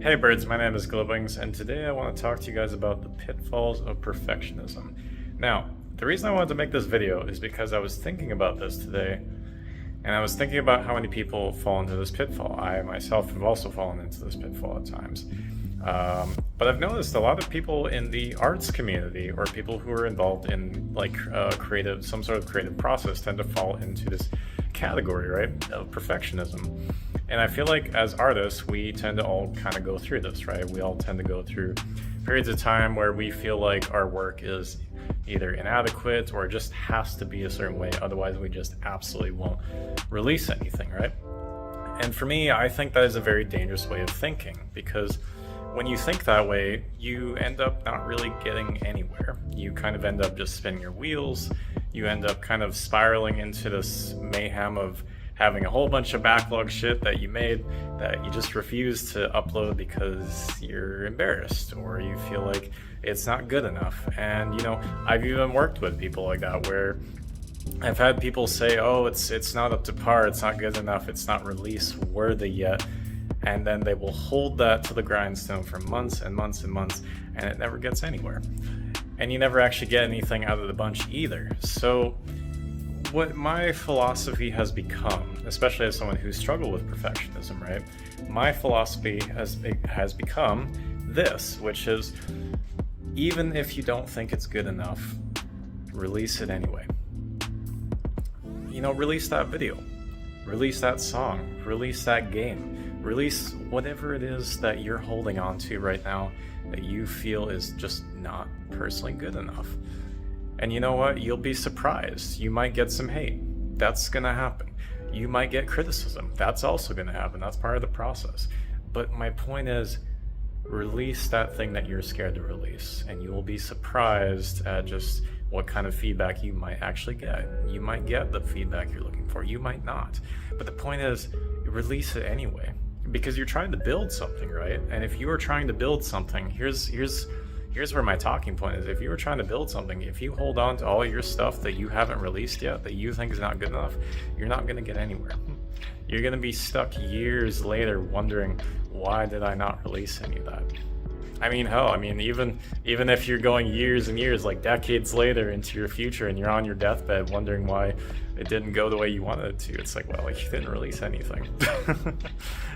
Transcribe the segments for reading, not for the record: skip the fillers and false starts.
Hey birds, my name is GlibWings, and today I want to talk to you guys about the pitfalls of perfectionism. Now, the reason I wanted to make this video is because I was thinking about this today, and I was thinking about how many people fall into this pitfall. I myself have also fallen into this pitfall at times. But I've noticed a lot of people in the arts community, or people who are involved in some sort of creative process, tend to fall into this category, right, of perfectionism. And I feel like as artists, we tend to all kind of go through this, right? We all tend to go through periods of time where we feel like our work is either inadequate or just has to be a certain way. Otherwise, we just absolutely won't release anything, right? And for me, I think that is a very dangerous way of thinking, because when you think that way, you end up not really getting anywhere. You kind of end up just spinning your wheels. You end up kind of spiraling into this mayhem of having a whole bunch of backlog shit that you made that you just refuse to upload because you're embarrassed or you feel like it's not good enough. And I've even worked with people like that where I've had people say, oh, it's not up to par, it's not good enough, it's not release worthy yet. And then they will hold that to the grindstone for months and months and months, and it never gets anywhere. And you never actually get anything out of the bunch either. So what my philosophy has become, especially as someone who's struggled with perfectionism, right? My philosophy has become this, which is, even if you don't think it's good enough, release it anyway. Release that video, release that song, release that game, release whatever it is that you're holding on to right now that you feel is just not personally good enough. And you know what? You'll be surprised. You might get some hate. That's gonna happen. You might get criticism. That's also gonna happen. That's part of the process. But my point is, release that thing that you're scared to release, and you will be surprised at just what kind of feedback you might actually get. You might get the feedback you're looking for. You might not. But the point is, release it anyway, because you're trying to build something, right? And if you are trying to build something, here's where my talking point is. If you were trying to build something, if you hold on to all your stuff that you haven't released yet, that you think is not good enough, you're not going to get anywhere. You're going to be stuck years later wondering, why did I not release any of that? I mean, hell, even if you're going years and years, like decades later into your future, and you're on your deathbed wondering why it didn't go the way you wanted it to, it's like, well, you didn't release anything.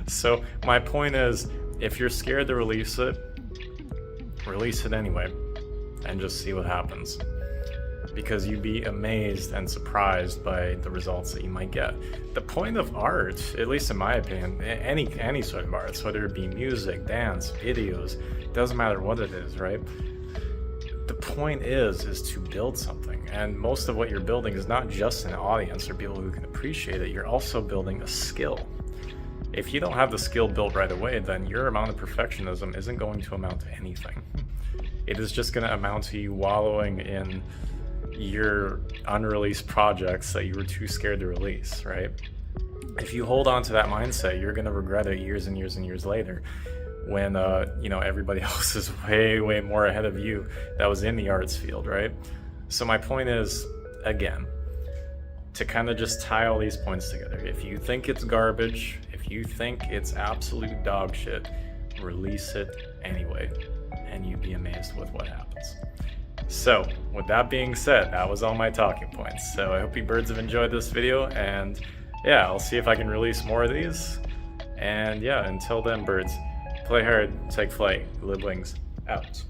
So my point is, if you're scared to release it anyway, and just see what happens, because you'd be amazed and surprised by the results that you might get. The point of art, at least in my opinion, any sort of arts, whether it be music, dance, videos, doesn't matter what it is, right? The point is to build something, and most of what you're building is not just an audience or people who can appreciate it. You're also building a skill. If you don't have the skill built right away, then your amount of perfectionism isn't going to amount to anything. It is just going to amount to you wallowing in your unreleased projects that you were too scared to release, right? If you hold on to that mindset, you're going to regret it years and years and years later, when everybody else is way more ahead of you that was in the arts field, right? So my point is, again, to kind of just tie all these points together. If you think it's garbage, if you think it's absolute dog shit, release it anyway, and you'd be amazed with what happens. So with that being said, that was all my talking points. So I hope you birds have enjoyed this video, and yeah, I'll see if I can release more of these. And yeah, until then, birds, play hard, take flight, GlibWings out.